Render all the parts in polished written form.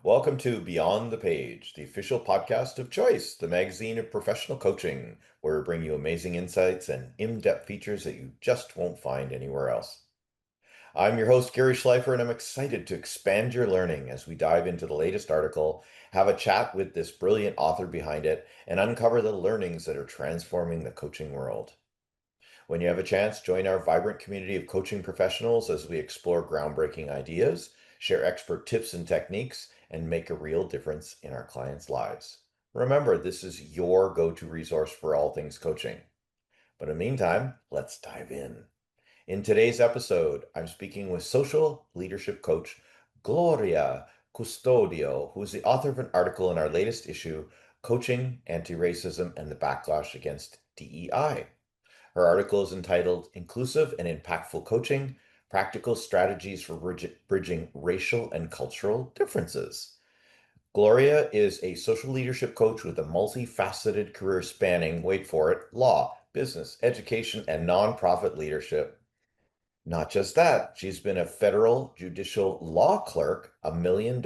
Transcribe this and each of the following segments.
Welcome to Beyond the Page, the official podcast of Choice, the magazine of professional coaching, where we bring you amazing insights and in-depth features that you just won't find anywhere else. I'm your host, Gary Schleifer, and I'm excited to expand your learning as we dive into the latest article, have a chat with this brilliant author behind it, and uncover the learnings that are transforming the coaching world. When you have a chance, join our vibrant community of coaching professionals as we explore groundbreaking ideas, share expert tips and techniques, and make a real difference in our clients' lives. Remember, this is your go-to resource for all things coaching. But in the meantime, let's dive in. In today's episode, I'm speaking with social leadership coach Gloria Custodio, who is the author of an article in our latest issue, Coaching, Anti-Racism, and the Backlash Against DEI. Her article is entitled Inclusive and Impactful Coaching, Practical Strategies for Bridging Racial and Cultural Differences. Gloria is a social leadership coach with a multifaceted career spanning, wait for it, law, business, education, and nonprofit leadership. Not just that, she's been a federal judicial law clerk, a $1 million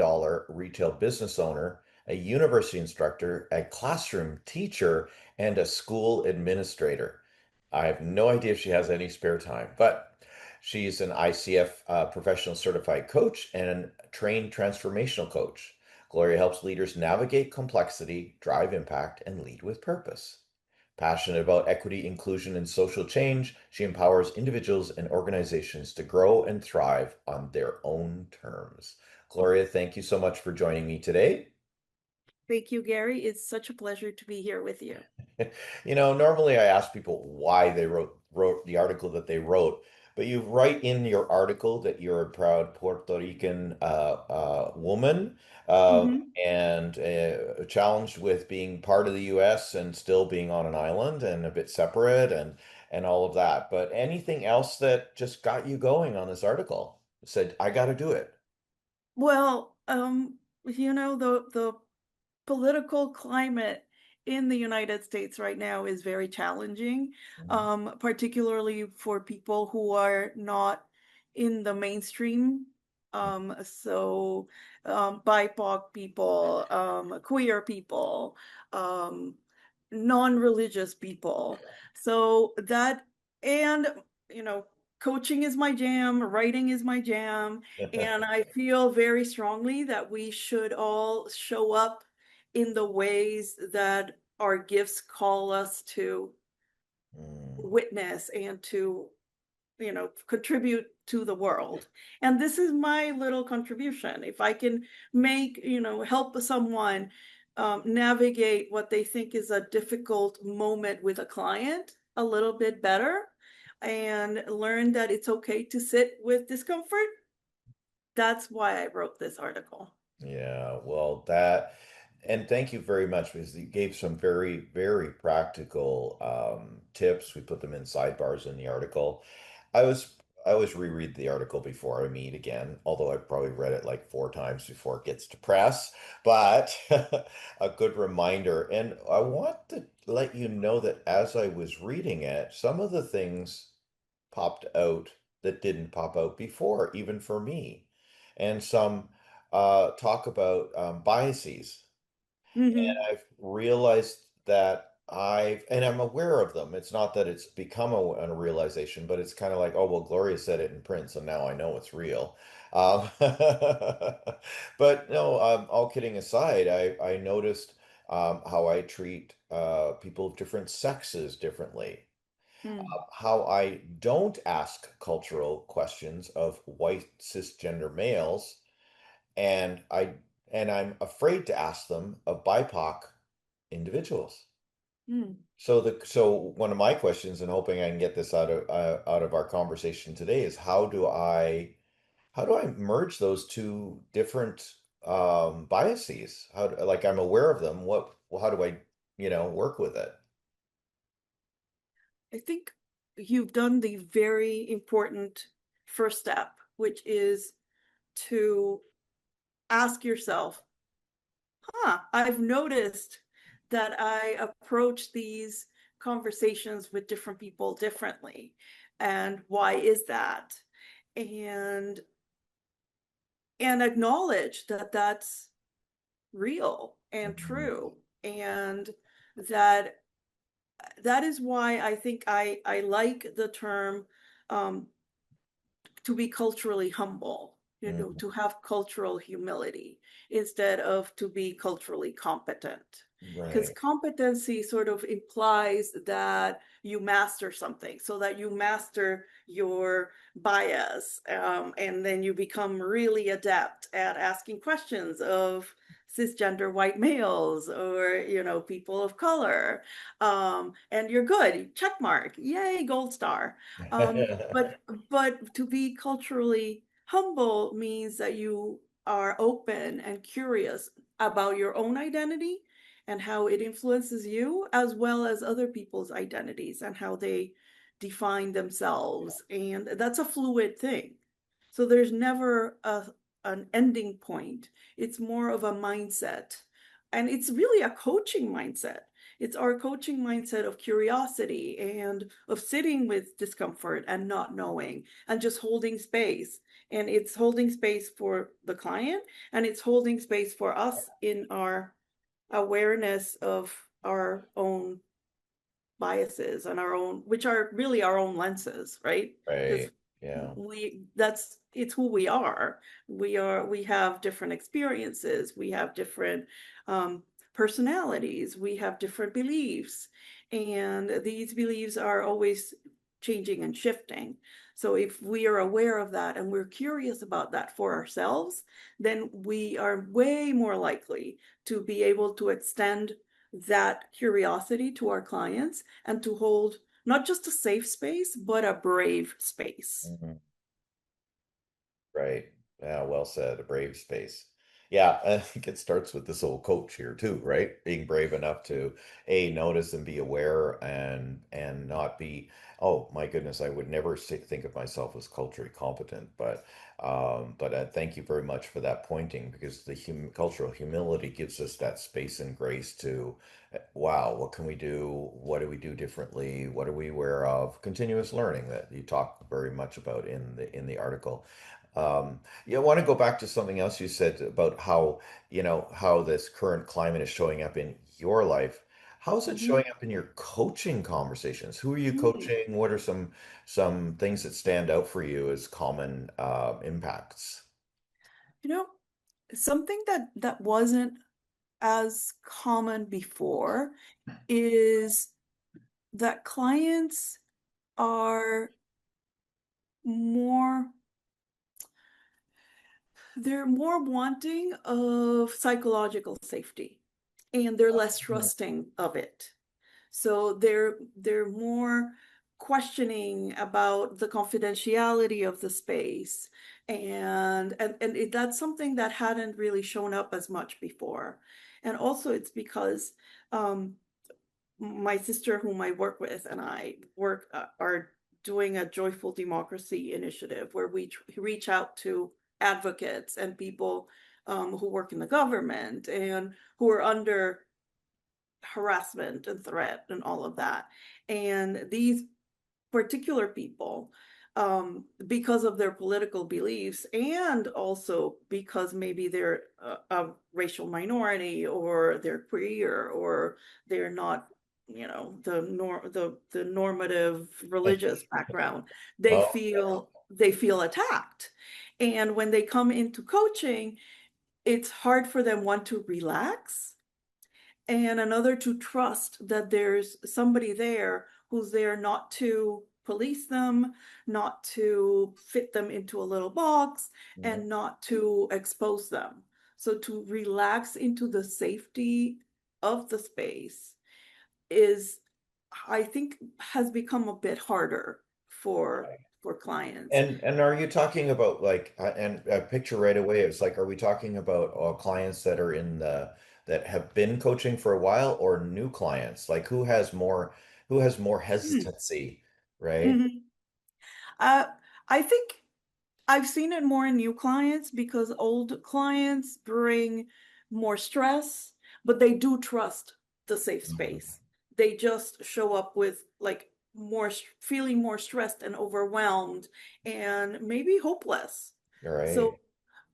retail business owner, a university instructor, a classroom teacher, and a school administrator. I have no idea if she has any spare time, but she's an ICF professional certified coach and trained transformational coach. Gloria helps leaders navigate complexity, drive impact, and lead with purpose. Passionate about equity, inclusion, and social change, she empowers individuals and organizations to grow and thrive on their own terms. Gloria, thank you so much for joining me today. Thank you, Gary. It's such a pleasure to be here with you. Normally I ask people why they wrote the article that they wrote, but you write in your article that you're a proud Puerto Rican woman hmm and challenged with being part of the U.S. and still being on an island and a bit separate and all of that. But anything else that just got you going on this article? Said, I got to do it. Well, the political climate in the United States right now is very challenging, Mhm. particularly for people who are not in the mainstream. BIPOC people, queer people, um, non-religious people. So that, and, you know, coaching is my jam, writing is my jam, and I feel very strongly that we should all show up in the ways that our gifts call us to Mm. witness and to, contribute to the world. And this is my little contribution. If I can help someone navigate what they think is a difficult moment with a client a little bit better and learn that it's okay to sit with discomfort, that's why I wrote this article. Yeah, well, and thank you very much because you gave some very, very practical tips. We put them in sidebars in the article. I was I always reread the article before I meet again, although I've probably read it like 4 times before it gets to press, but a good reminder. And I want to let you know that as I was reading it, some of the things popped out that didn't pop out before, even for me. And some talk about biases. hmm And I've realized that and I'm aware of them. It's not that it's become a realization, but it's kind of like, oh, well, Gloria said it in print, so now I know it's real. But no, all kidding aside, I noticed how I treat people of different sexes differently, Mm, how I don't ask cultural questions of white cisgender males, and I'm afraid to ask them of BIPOC individuals. mm. So one of my questions, and hoping I can get this out of our conversation today, is how do I merge those two different biases? Like I'm aware of them. How do I, work with it? I think you've done the very important first step, which is to ask yourself, I've noticed that I approach these conversations with different people differently. And why is that? And and acknowledge that that's real and Mhm. true. And that that is why I think I like the term um, to be culturally humble, Mhm. to have cultural humility instead of to be culturally competent. Because Right. competency sort of implies that you master something, so that you master your bias, and then you become really adept at asking questions of cisgender white males or people of color, and you're good, check mark, yay, gold star. But to be culturally humble means that you are open and curious about your own identity and how it influences you, as well as other people's identities and how they define themselves. And that's a fluid thing. So there's never an ending point. It's more of a mindset. And it's really a coaching mindset. It's our coaching mindset of curiosity and of sitting with discomfort and not knowing and just holding space. And it's holding space for the client, and it's holding space for us in our awareness of our own biases and our own, which are really our own lenses, right? Because Right. Yeah. it's who we are. We have different experiences, we have different um, personalities, we have different beliefs, and these beliefs are always changing and shifting. So if we are aware of that and we're curious about that for ourselves, then we are way more likely to be able to extend that curiosity to our clients and to hold not just a safe space, but a brave space. Mhm. Right. Yeah, well said. A brave space. Yeah, I think it starts with this old coach here too, right? Being brave enough to notice and be aware and not be, oh my goodness, I would never think of myself as culturally competent, but thank you very much for that pointing because the cultural humility gives us that space and grace to, wow, what can we do? What do we do differently? What are we aware of? Continuous learning that you talk very much about in the article. Yeah, I want to go back to something else you said about how, how this current climate is showing up in your life. How is it Mhm. showing up in your coaching conversations? Who are you Mm. coaching? What are some things that stand out for you as common impacts? You know, something that wasn't as common before is that clients are more they're more wanting of psychological safety, and they're less Mhm. trusting of it. So they're more questioning about the confidentiality of the space, that's something that hadn't really shown up as much before. And also it's because um, my sister, whom I work with, and I work are doing a joyful democracy initiative where we reach out to advocates and people who work in the government and who are under harassment and threat and all of that. And these particular people, because of their political beliefs and also because maybe they're a racial minority or they're queer or they're not, the normative religious background, Oh, they feel attacked. And when they come into coaching, it's hard for them, one, to relax, and another to trust that there's somebody there who's there not to police them, not to fit them into a little box, yeah. and not to expose them. So to relax into the safety of the space is, I think, has become a bit harder for clients. And are you talking about like and a picture right away? It's like, are we talking about clients that are in the that have been coaching for a while or new clients? Like who has more hesitancy, right? Mm-hmm. uh, I think I've seen it more in new clients because old clients bring more stress, but they do trust the safe Mhm. space. They just show up with like feeling more stressed and overwhelmed and maybe hopeless. You're So right.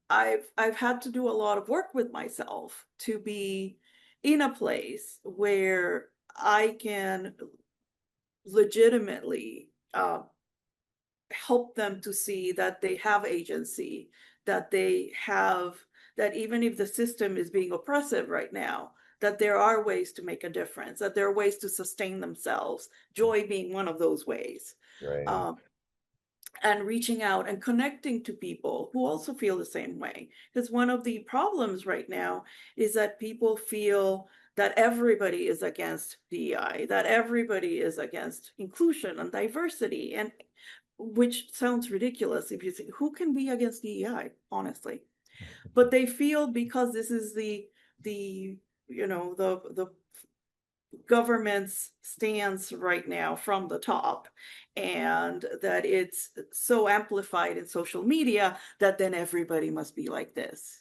I've had to do a lot of work with myself to be in a place where I can legitimately help them to see that they have agency, that they have, that even if the system is being oppressive right now, that there are ways to make a difference, that there are ways to sustain themselves, joy being one of those ways. Right. Um, and reaching out and connecting to people who also feel the same way. Because one of the problems right now is that people feel that everybody is against DEI, that everybody is against inclusion and diversity, and which sounds ridiculous if you say, who can be against DEI, honestly? But they feel because this is the the government's stance right now from the top, and that it's so amplified in social media, that then everybody must be like this.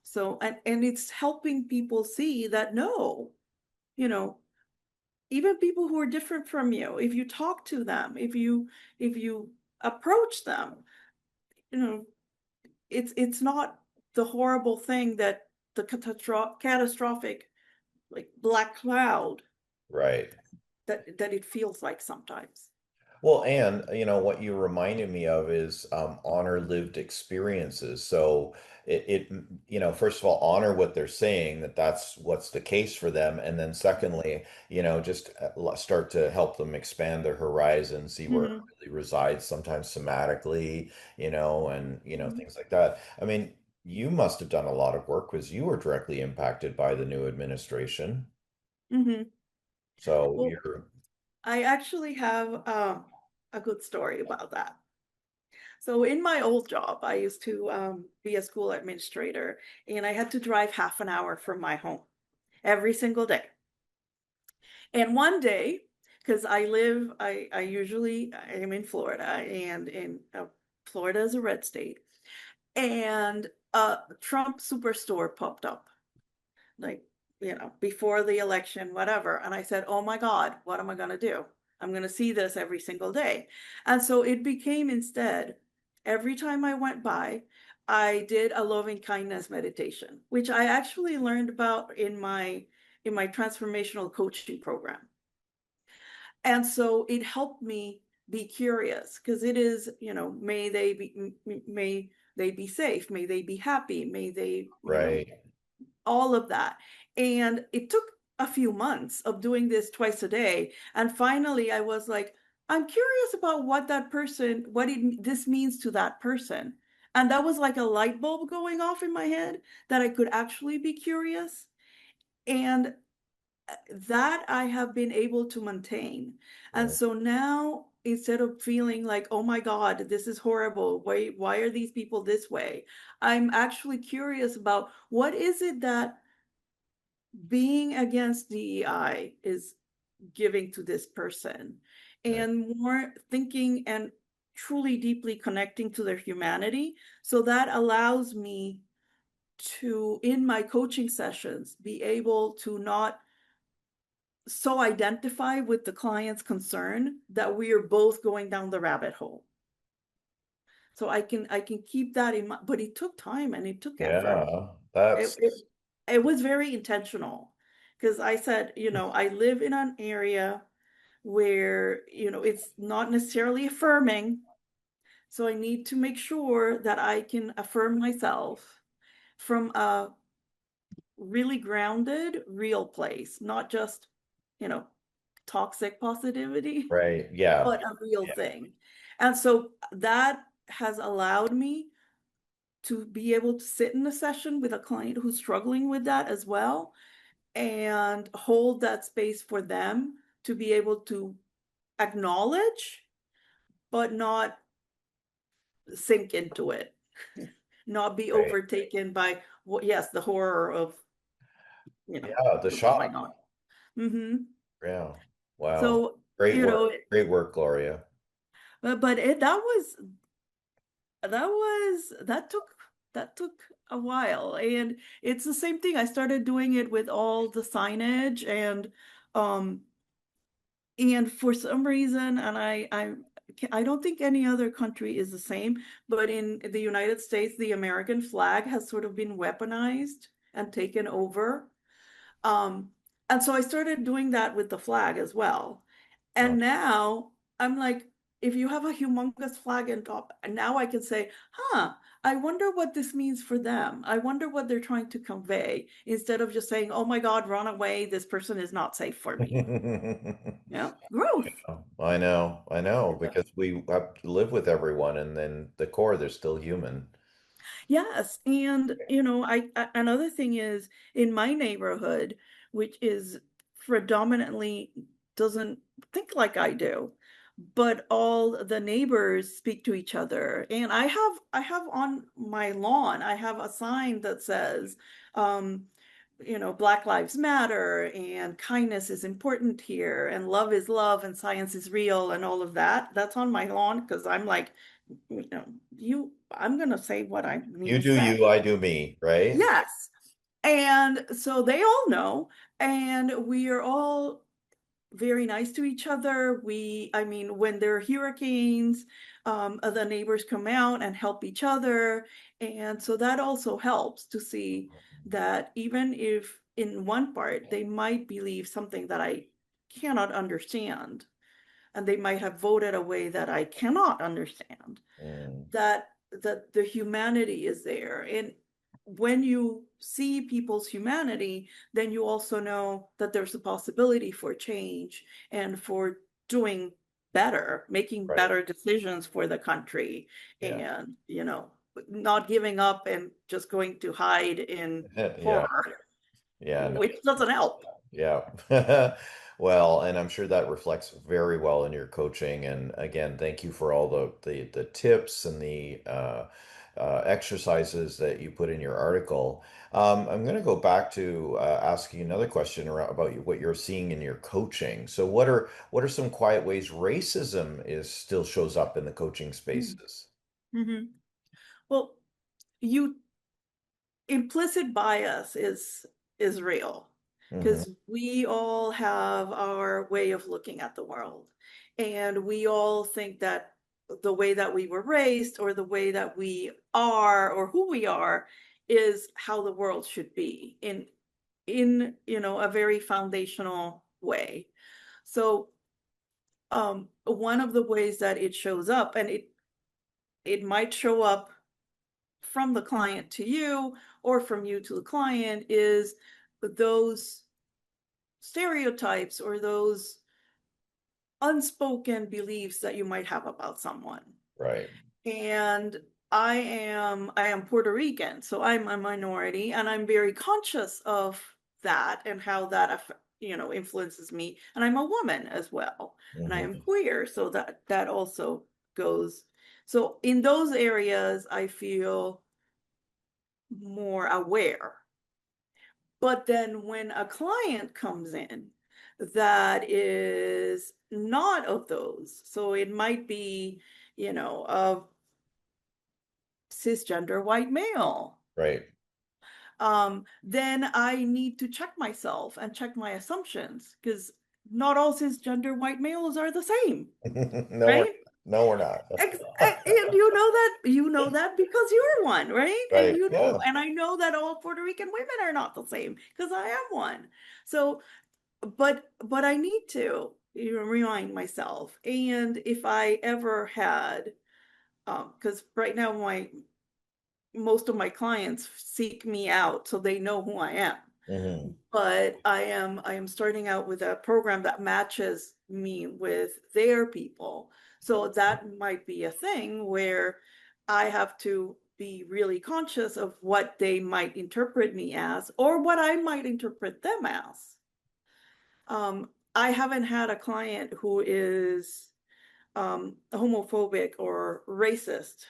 So, and it's helping people see that no, you know, even people who are different from you, if you talk to them, if you approach them, you know, it's not the horrible thing that the catastrophic like black cloud Right. that it feels like sometimes. Well, and what you reminded me of is honor lived experiences. So first of all, honor what they're saying, that's what's the case for them, and then secondly, just start to help them expand their horizon, see where it Mhm, really resides, sometimes somatically, and mhm, things like that. I mean, you must have done a lot of work because you were directly impacted by the new administration. mhm. So Well, you're, I actually have a good story about that. So in my old job, I used to be a school administrator, and I had to drive half an hour from my home every single day. And one day, because I usually I am in Florida, and in Florida is a red state, and a Trump superstore popped up, like, before the election, whatever. And I said, oh my God, what am I going to do? I'm going to see this every single day. And so it became instead, every time I went by, I did a loving kindness meditation, which I actually learned about in my transformational coaching program. And so it helped me be curious, because it is, may they be safe, may they be happy, may they, right, all of that. And it took a few months of doing this twice a day. And finally, I was like, I'm curious about this means to that person. And that was like a light bulb going off in my head, that I could actually be curious. And that I have been able to maintain. And right, so now, instead of feeling like, oh my God, this is horrible, why are these people this way? I'm actually curious about what is it that being against DEI is giving to this person, right, and more thinking and truly deeply connecting to their humanity. So that allows me to, in my coaching sessions, be able to not so identify with the client's concern that we are both going down the rabbit hole. So I can keep that in mind, but it took time and it took effort. yeah, It that's it, it was very intentional, because I said, I live in an area where, it's not necessarily affirming. So I need to make sure that I can affirm myself from a really grounded, real place, not just, you know, toxic positivity, right, yeah, but a real yeah, thing. And so that has allowed me to be able to sit in a session with a client who's struggling with that as well, and hold that space for them to be able to acknowledge, but not sink into it, not be right, overtaken by what, yes, the horror of, yeah, the what's shock. going on. Hmm. Yeah. Wow. So, Great you work. know, Great work, Gloria. but that took a while, and it's the same thing. I started doing it with all the signage, and um And for some reason, and I don't think any other country is the same, but in the United States, the American flag has sort of been weaponized and taken over. Um, and so I started doing that with the flag as well. Oh. And now I'm like, if you have a humongous flag in top, and now I can say, huh, I wonder what this means for them. I wonder what they're trying to convey instead of just saying, oh my God, run away. This person is not safe for me. Yeah, growth. I know, Yeah. because we have to live with everyone, and then the core, they're still human. Yes, and another thing is in my neighborhood, which is predominantly doesn't think like I do, but all the neighbors speak to each other. And I have on my lawn, I have a sign that says, um, Black Lives Matter and kindness is important here and love is love and science is real and all of that. That's on my lawn because I'm like, you know, I'm gonna say what I mean You to do say. you, I do me, right? Yes. And so they all know, and we are all very nice to each other. I mean, when there are hurricanes, the neighbors come out and help each other. And so that also helps to see that even if in one part they might believe something that I cannot understand, and they might have voted a way that I cannot understand, Mm, that the humanity is there. And when you see people's humanity, then you also know that there's a possibility for change and for doing better, making right. better decisions for the country, Yeah. and not giving up and just going to hide in Yeah. horror, Yeah. No. which doesn't help. Yeah. Well, and I'm sure that reflects very well in your coaching. And again, thank you for all the tips and the exercises that you put in your article. I'm going to go back to asking another question around about what you're seeing in your coaching. So, what are some quiet ways racism is still shows up in the coaching spaces? Mm-hmm. Well, you implicit bias is real Hmm. because we all have our way of looking at the world, and we all think that the way that we were raised or the way that we are or who we are is how the world should be in a very foundational way. So one of the ways that it shows up, and it might show up from the client to you or from you to the client, is those stereotypes or those unspoken beliefs that you might have about someone. Right. And I am Puerto Rican, so I'm a minority, and I'm very conscious of that and how that influences me. And I'm a woman as well, and I am Hmm. queer, so that also goes. So in those areas, I feel more aware. But then when a client comes in that is not of those, so it might be, a cisgender white male, Right. then I need to check myself and check my assumptions because not all cisgender white males are the same, No, right? no, we're not. And you know that because you're one, right? And Right. Yeah. and I know that all Puerto Rican women are not the same because I am one. So but I need to remind myself. And if I ever had, because right now most of my clients seek me out, so they know who I am. Hmm. But I am starting out with a program that matches me with their people. So that might be a thing where I have to be really conscious of what they might interpret me as or what I might interpret them as. I haven't had a client who is homophobic or racist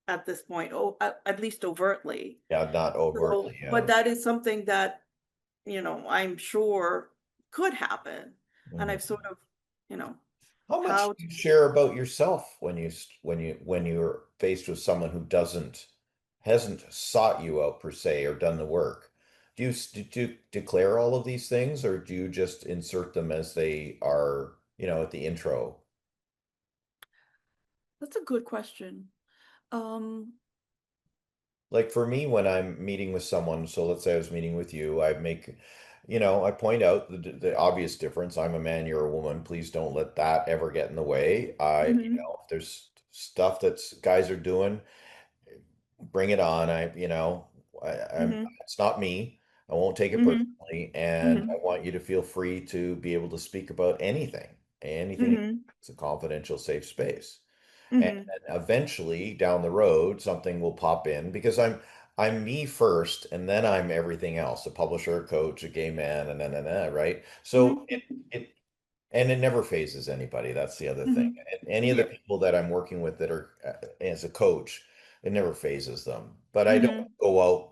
at this point, at least overtly. Yeah, not So, overtly. but Yeah. that is something that, I'm sure could happen. And Hmm. I've sort of, you know, How much how do you share about yourself when you're faced with someone who doesn't hasn't sought you out per se or done the work? Do you declare all of these things, or do you just insert them as they are at the intro? That's a good question. Um, Like for me, when I'm meeting with someone, so let's say I was meeting with you, I point out the obvious difference. I'm a man, you're a woman. Please don't let that ever get in the way. mhm, If there's stuff that's guys are doing, bring it on. mhm, It's not me. I won't take it mhm, personally, and I mhm, want you to feel free to be able to speak about anything, anything. mhm, It's a confidential, safe space. And mhm, then eventually down the road, something will pop in because I'm me first, and then I'm everything else, a publisher, a coach, a gay man, and then, right? So mhm, it never phases anybody. That's the other thing. mhm. And any of the Yeah. people that I'm working with that are as a coach, it never phases them. But I don't Mhm, go out,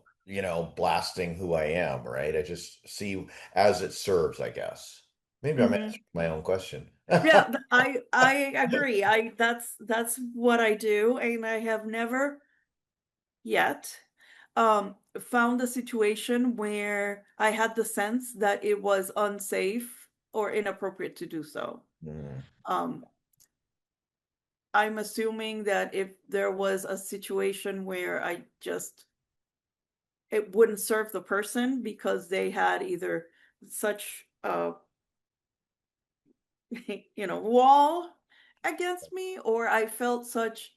blasting who I am, right? I just see as it serves, I guess. Maybe I'm mhm. answering my own question. Yeah, I agree. That's what I do, and I have never yet found a situation where I had the sense that it was unsafe or inappropriate to do so. Mm, Um, I'm assuming that if there was a situation where I just it wouldn't serve the person because they had either such a wall against me, or I felt such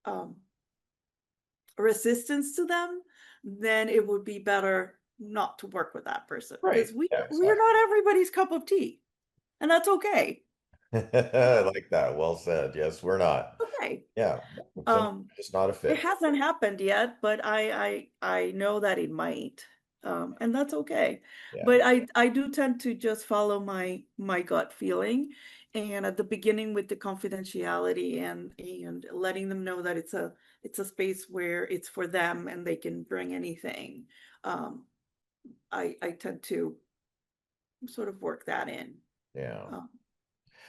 um resistance to them, then it would be better not to work with that person right. because Yeah, we're exactly. not everybody's cup of tea, and that's okay. I Um, like that. Well said. Yes, we're not. okay. Yeah, some Um, just not a it fit. hasn't happened yet, but I know that it might, and that's okay. Yeah, But I do tend to just follow my gut feeling, and at the beginning with the confidentiality and letting them know that it's a space where it's for them and they can bring anything. Um, I tend to sort of work that in. yeah, Um,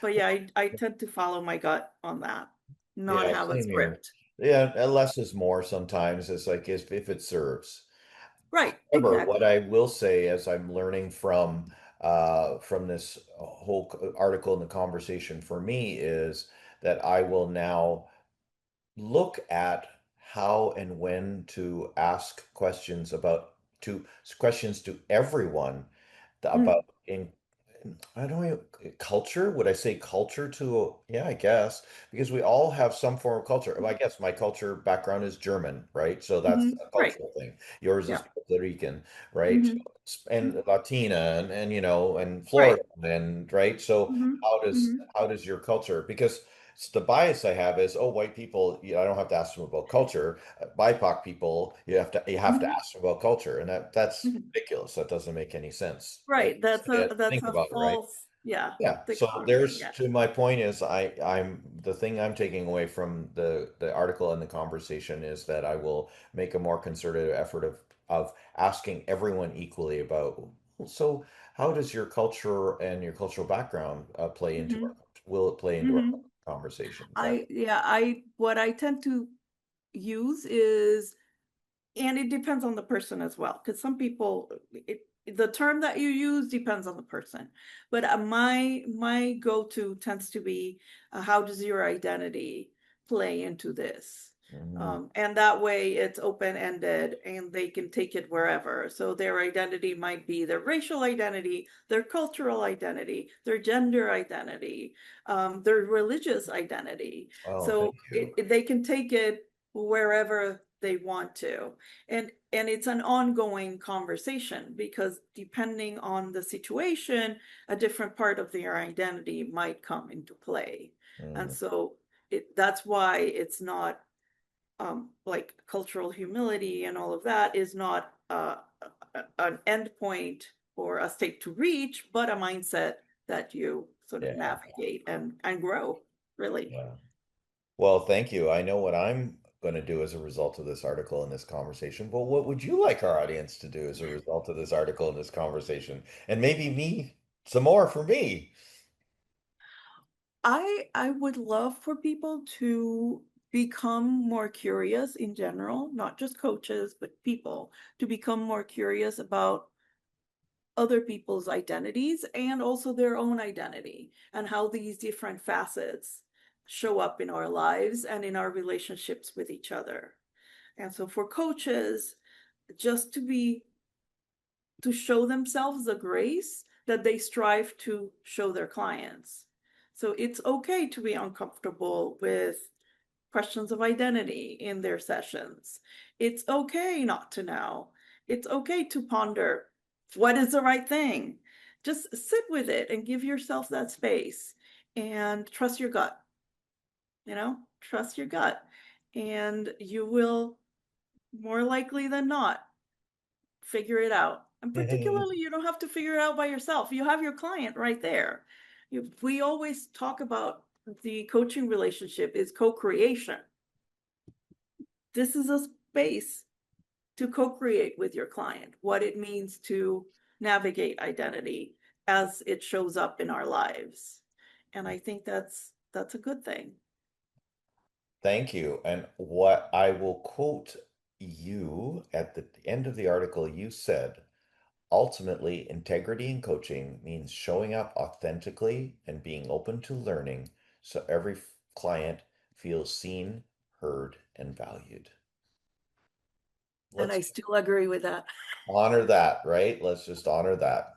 but yeah, I tend to follow my gut on that, not yeah. have a Same here. script. Yeah, and less is more sometimes. It's like if it serves. Right, However, what exactly. I will say as I'm learning from this whole article in the conversation for me is that I will now look at how and when to ask questions to everyone about Mm, in I don't know, culture. Would I say culture to, yeah, I guess, because we all have some form of culture. Well, I guess my culture background is German, right? So that's mhm, a right, cultural thing. Yours is yeah, Puerto Rican, right? mhm, And Latina and and right, Florida and right. So mhm, how does mhm, how does your culture? Because the bias I have is, oh, white people, I don't have to ask them about culture. BIPOC people, you have to mhm, ask them about culture, and that's mhm. ridiculous. That doesn't make any sense. Right, that's Think a about it, right? false, yeah, Yeah. So dichotomy, there's yeah. to my point is I'm the thing I'm taking away from the article and the conversation is that I will make a more concerted effort of asking everyone equally about, "Well, so how does your culture and your cultural background play into Mhm, will it play into our mhm. conversations? That I what I tend to use is, and it depends on the person as well, because some people, the term that you use depends on the person. But my go-to tends to be, how does your identity play into this? Mhm. And that way it's open-ended and they can take it wherever. So their identity might be their racial identity, their cultural identity, their gender identity, their religious identity. Oh, thank So you. they can take it wherever they want to, and it's an ongoing conversation because depending on the situation, a different part of their identity might come into play. And Mhm. so that's why it's not, like cultural humility and all of that is not an end point or a state to reach, but a mindset that you sort of Yeah, navigate and grow, really. yeah. Well, thank you. I know what I'm going to do as a result of this article and this conversation. But what would you like our audience to do as a result of this article and this conversation? And maybe me, some more for me. I would love for people to become more curious in general, not just coaches, but people to become more curious about other people's identities and also their own identity, and how these different facets show up in our lives and in our relationships with each other. And so for coaches, just to show themselves the grace that they strive to show their clients. So it's okay to be uncomfortable with questions of identity in their sessions. It's okay not to know. It's okay to ponder what is the right thing. Just sit with it and give yourself that space and trust your gut. Trust your gut. And you will, more likely than not, figure it out. And particularly, you don't have to figure it out by yourself. You have your client right there. We always talk about the coaching relationship is co-creation. This is a space to co-create with your client what it means to navigate identity as it shows up in our lives. And I think that's a good thing. Thank you. And what I will quote you at the end of the article, you said, ultimately, integrity in coaching means showing up authentically and being open to learning so every client feels seen, heard, and valued. And Let's I still agree with that. honor that, right? Let's just honor that.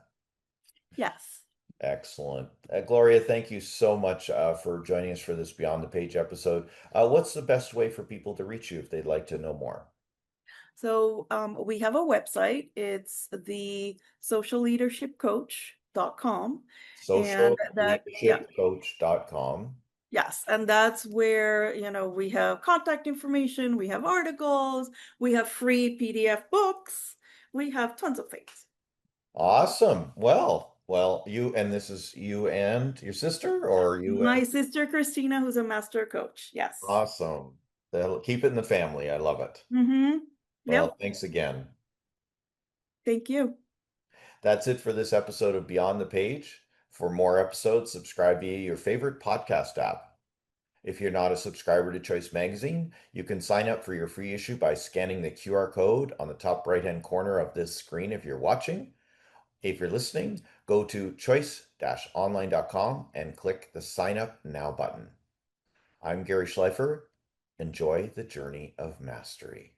Yes. Excellent. Gloria, thank you so much for joining us for this Beyond the Page episode. What's the best way for people to reach you if they'd like to know more? So we have a website. It's the socialleadershipcoach.com. And that, yeah, Socialleadershipcoach.com. yes. And that's where, we have contact information, we have articles, we have free PDF books, we have tons of things. Awesome. Well, you and this is you and your sister or you and My sister Christina, who's a master coach. Yes. awesome. That'll keep it in the family. I love it. Mm-hmm. Well, Yep. thanks again. Thank you. That's it for this episode of Beyond the Page. For more episodes, subscribe via your favorite podcast app. If you're not a subscriber to Choice Magazine, you can sign up for your free issue by scanning the QR code on the top right-hand corner of this screen if you're watching. If you're listening, go to choice-online.com and click the Sign Up Now button. I'm Gary Schleifer. Enjoy the journey of mastery.